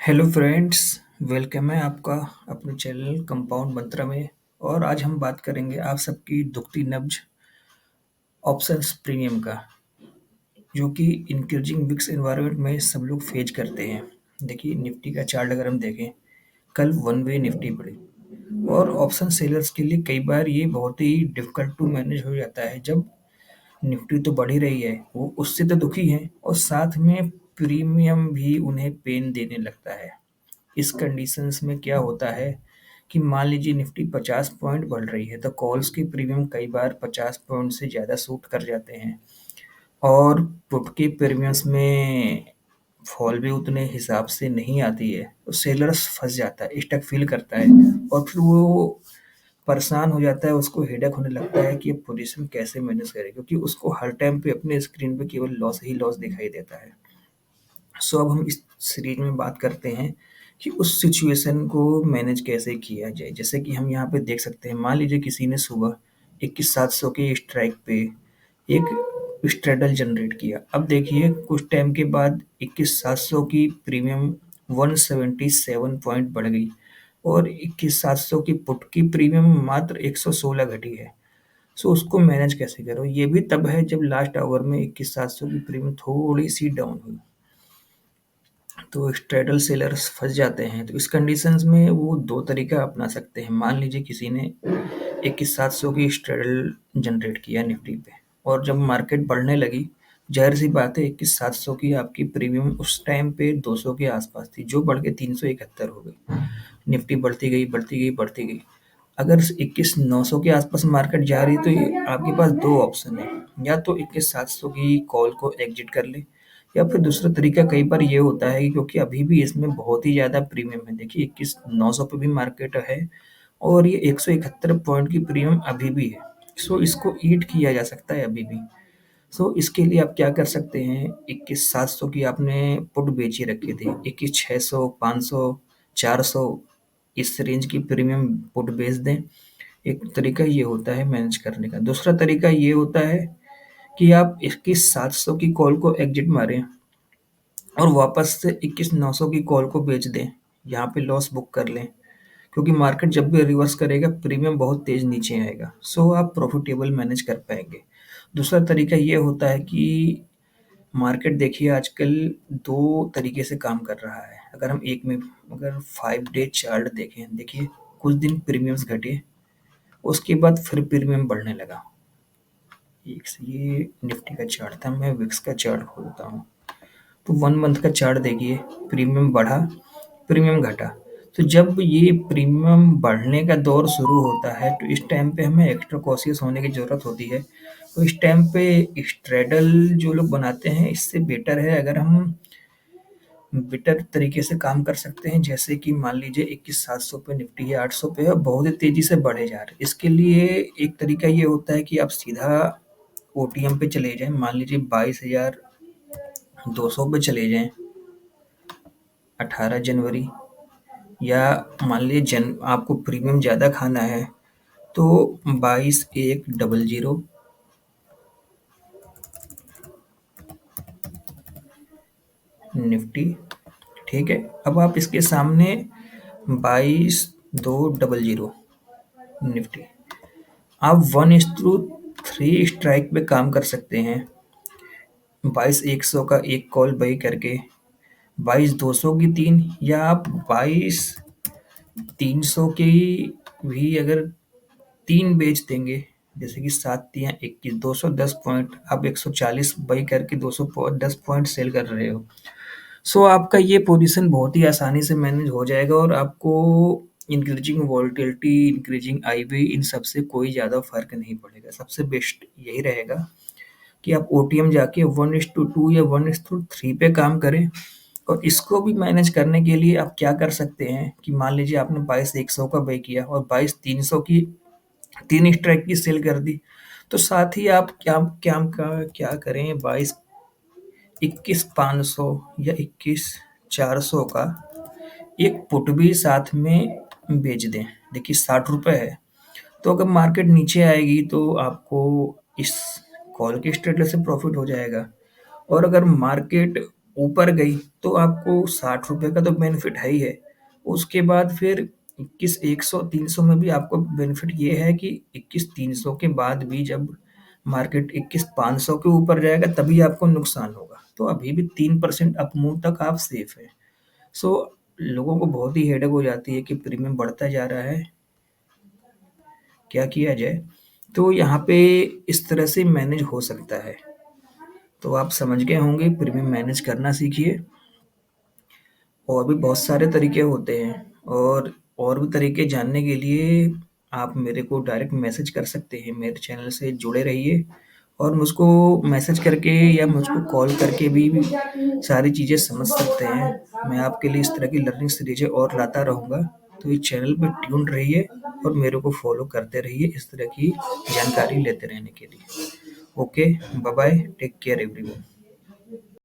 Hello friends, welcome है आपका अपने चैनल कंपाउंड मंत्रा में। और आज हम बात करेंगे आप सबकी दुखती नब्ज ऑप्शंस प्रीमियम का, जो कि इंक्रीजिंग विक्स एनवायरनमेंट में सब लोग फेज करते हैं। देखिए निफ्टी का चार्ट अगर हम देखें, कल वन वे निफ्टी पड़ी और ऑप्शन सेलर्स के लिए कई बार ये बहुत ही डिफिकल्ट टू मैनेज हो जाता है। जब निफ्टी तो बढ़ ही रही है, वो उससे तो दुखी है और साथ में प्रीमियम भी उन्हें पेन देने लगता है। इस कंडीशंस में क्या होता है कि मान लीजिए निफ्टी 50 पॉइंट बढ़ रही है, तो कॉल्स के प्रीमियम कई बार 50 पॉइंट से ज़्यादा सूट कर जाते हैं और पुट के प्रीमियम्स में फॉल भी उतने हिसाब से नहीं आती है। तो सेलर्स फंस जाता है, स्टक फील करता है और फिर वो परेशान हो जाता है, उसको हेडेक होने लगता है कि ये पोजीशन कैसे मैनेज करे, क्योंकि उसको हर टाइम पे अपने स्क्रीन पे केवल लॉस ही लॉस दिखाई देता है। सो अब हम इस सीरीज में बात करते हैं कि उस सिचुएशन को मैनेज कैसे किया जाए। जैसे कि हम यहाँ पे देख सकते हैं, मान लीजिए किसी ने सुबह 21,700 के स्ट्राइक पे एक स्ट्रेडल जनरेट किया। अब देखिए कुछ टाइम के बाद 21,700 की प्रीमियम 177 पॉइंट बढ़ गई और 21,700 की पुट की प्रीमियम मात्र 116 घटी है। सो उसको मैनेज कैसे करो, ये भी तब है जब लास्ट आवर में 21,700 की प्रीमियम थोड़ी सी डाउन हुई, तो स्ट्रेडल सेलर्स फंस जाते हैं। तो इस कंडीशंस में वो दो तरीका अपना सकते हैं। मान लीजिए किसी ने 21,700 की स्ट्रेडल जनरेट किया निफ्टी पे और जब मार्केट बढ़ने लगी, जाहिर सी बात है 21,700 की आपकी प्रीमियम उस टाइम पे 200 के आसपास थी, जो बढ़ के 371 हो गई। निफ्टी बढ़ती गई बढ़ती गई बढ़ती गई। अगर 21,900 के आसपास मार्केट जा रही, तो ये आपके पास दो ऑप्शन है, या तो 21,700 की कॉल को एग्जिट कर ले, या फिर दूसरा तरीका कई बार ये होता है कि क्योंकि अभी भी इसमें बहुत ही ज़्यादा प्रीमियम है। देखिए 21,900 पे भी मार्केट है और ये 171 पॉइंट की प्रीमियम अभी भी है। सो इसको ईट किया जा सकता है अभी भी। सो इसके लिए आप क्या कर सकते हैं, 21,700 की आपने पुट बेची रखी थी, 21,600, 500, 400 इस रेंज की प्रीमियम पुट बेच दें। एक तरीका ये होता है मैनेज करने का। दूसरा तरीका ये होता है कि आप 21,700 की कॉल को एग्जिट मारें और वापस से 21,900 की कॉल को बेच दें, यहाँ पे लॉस बुक कर लें, क्योंकि मार्केट जब भी रिवर्स करेगा प्रीमियम बहुत तेज नीचे आएगा। सो आप प्रॉफिटेबल मैनेज कर पाएंगे। दूसरा तरीका ये होता है कि मार्केट देखिए आजकल दो तरीके से काम कर रहा है। अगर हम एक में अगर 5 डे चार्ट देखें, देखिए कुछ दिन प्रीमियम्स घटे, उसके बाद फिर प्रीमियम बढ़ने लगा। ये निफ्टी का चार्ट था, मैं विक्स का चार्ट खोलता हूँ। तो 1 मंथ का चार्ट देखिए, प्रीमियम बढ़ा, प्रीमियम घटा। तो जब ये प्रीमियम बढ़ने का दौर शुरू होता है, तो इस टाइम पे हमें एक्स्ट्रा कॉशियस होने की ज़रूरत होती है। तो इस टाइम पे स्ट्रेडल जो लोग बनाते हैं, इससे बेटर है अगर हम बेटर तरीके से काम कर सकते हैं। जैसे कि मान लीजिए 21,700 पे निफ्टी है, 800 पे है, बहुत ही तेज़ी से बढ़े जा रहे हैं। इसके लिए एक तरीका ये होता है कि आप सीधा ओटीएम पे चले जाएँ, मान लीजिए 22,200 पे चले जाएँ 18 जनवरी, या मान लीजिए आपको प्रीमियम ज़्यादा खाना है तो 22,100 निफ्टी, ठीक है। अब आप इसके सामने 22,200 निफ्टी, आप 1:3 स्ट्राइक पे काम कर सकते हैं। 22,100 का एक कॉल बाई करके 22,200 की तीन, या आप 22,300 की भी अगर तीन बेच देंगे, जैसे कि 7 या 21, 210 पॉइंट, आप 140 बाई करके 210 पॉइंट सेल कर रहे हो। सो आपका ये पोजीशन बहुत ही आसानी से मैनेज हो जाएगा और आपको इंक्रीजिंग वॉलेटिलिटी, इंक्रीजिंग आईवी, इन सब से कोई ज़्यादा फर्क नहीं पड़ेगा। सबसे बेस्ट यही रहेगा कि आप ओटीएम जाके 1:2 या 1:3 पे काम करें। और इसको भी मैनेज करने के लिए आप क्या कर सकते हैं कि मान लीजिए आपने 22,100 का बाई किया और 22,300 की तीन स्ट्राइक की सेल कर दी, तो साथ ही आप क्या क्या क्या करें, 21,500 या 21,400 का एक पुट भी साथ में बेच दें। देखिए 60 रुपये है, तो अगर मार्केट नीचे आएगी तो आपको इस कॉल के स्ट्रेटस से प्रॉफिट हो जाएगा। और अगर मार्केट ऊपर गई तो आपको 60 रुपए का तो बेनिफिट है ही है। उसके बाद फिर 21 100 300 में भी आपको बेनिफिट ये है कि 21 300 के बाद भी जब मार्केट 21 500 के ऊपर जाएगा तभी आपको नुकसान होगा। तो अभी भी 3% अप मूव तक आप सेफ है। सो लोगों को बहुत ही हेडेक हो जाती है कि प्रीमियम बढ़ता जा रहा है, क्या किया जाए? तो यहाँ पे इस तरह से मैनेज हो सकता है। तो आप समझ गए होंगे, प्रीमियम मैनेज करना सीखिए। और भी बहुत सारे तरीके होते हैं, और भी तरीके जानने के लिए आप मेरे को डायरेक्ट मैसेज कर सकते हैं। मेरे चैनल से जुड़े रहिए और मुझको मैसेज करके या मुझको कॉल करके भी सारी चीज़ें समझ सकते हैं। मैं आपके लिए इस तरह की लर्निंग सीरीज़ें और लाता रहूँगा। तो इस चैनल पे ट्यून्ड रहिए और मेरे को फॉलो करते रहिए इस तरह की जानकारी लेते रहने के लिए। Okay, bye bye, take care everyone.